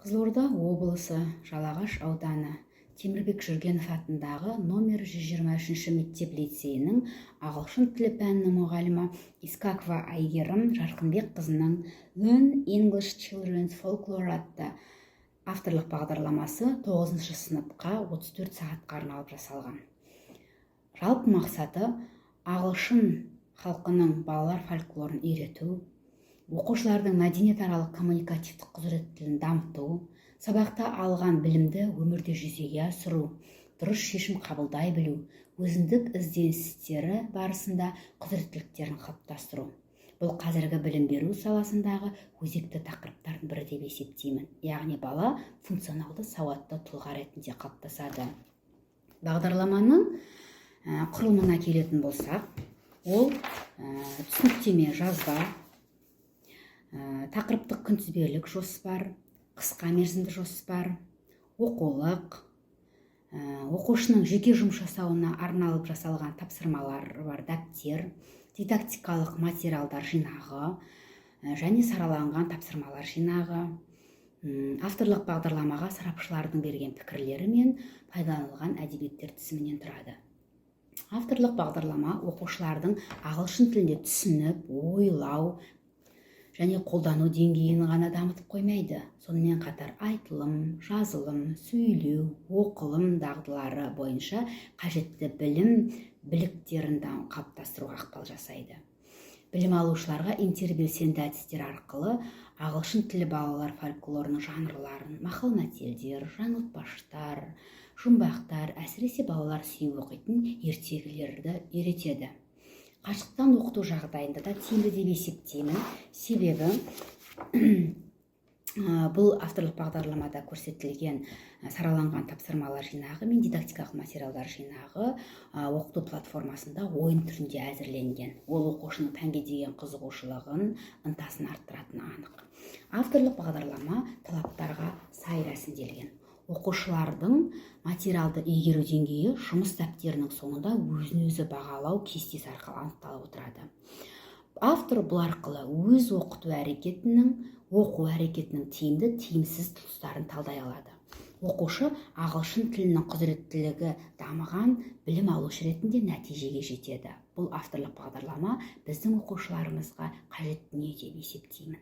Қызылорда облысы Жалағаш ауданы Темірбек Жүргенов атындағы номер 123 мектеп-лицейінің ағылшын тілі пәнінің мұғалімі Искакова Айгерім Жарқынбекқызының Learn English Children's Folklore атты авторлық бағдарламасы 9 сыныпқа 34 сағатқа арналып жасалған. Жалпы мақсаты ағылшын халқының балалар фольклорын үйрету, оқушылардың мәдениетаралық коммуникативтік құзыреттілігін дамыту, сабақта алған білімді өмірде жүзеге асыру, дұрыс шешім қабылдай білу, өзіндік ізденістері барысында құзыреттіліктерін қалыптастыру. Бұл қазіргі білім беру саласындағы өзекті тақырыптардың бірі деп есептеймін. Яғни бала функционалды сауатты тұлға ретінде қалыптасады. Бағдарламаның құрылымына келетін болсақ, ол түсініктеме жазба, тақырыптық күнтізбелік жоспар, қысқа мерзімді жоспар, оқулық, оқушының жеке жұмыс жасауына арналып жасалған тапсырмалар бар дәптер, дидактикалық материалдар жинағы және сараланған тапсырмалар жинағы. Авторлық бағдарламаға сарапшылардың берген пікірлері мен пайдаланылған әдебиеттер тізімінен тұрады. Авторлық бағдарлама оқушылардың ағылшын тілінде түсініп, ойлау және қолдану деңгейін ғана дамытып қоймайды. Сонымен қатар айтылым, жазылым, сөйлеу, оқылым дағдылары бойынша қажетті білім біліктерін қалыптастыруға ықпал жасайды. Білім алушыларға интербелсенді әдістер арқылы ағылшын тілі балалар фольклорының жанрларын, мақал-мәтелдер, жаңылтпаштар, жұмбақтар, әсіресе балалар сүйіп оқитын ертегілерді үйретеді. Қашықтан оқыту жағдайында да тиімді деп есептеймін. Себебі бұл авторлық бағдарламада көрсетілген сараланған тапсырмалар жинағы мен дидактикалық материалдар жинағы оқыту платформасында ойын түрінде әзірленген. Ол оқушының пәнге деген қызығушылығын, ынтасын арттыратыны анық. Авторлық бағдарлама талаптарға сай рәсімделген. Оқушылардың материалды игеру деңгейі жұмыс дәптерінің соңында өзін-өзі бағалау кестесі арқылы анықталып отырады. Автор бұл арқылы өз оқу әрекетінің тиімді, тиімсіз тұстарын талдай алады. Оқушы ағылшын тілінің құзыреттілігі дамыған білім алушы ретінде нәтижеге жетеді. Бұл авторлық бағдарлама біздің оқушыларымызға қажет дүние деп есептеймін.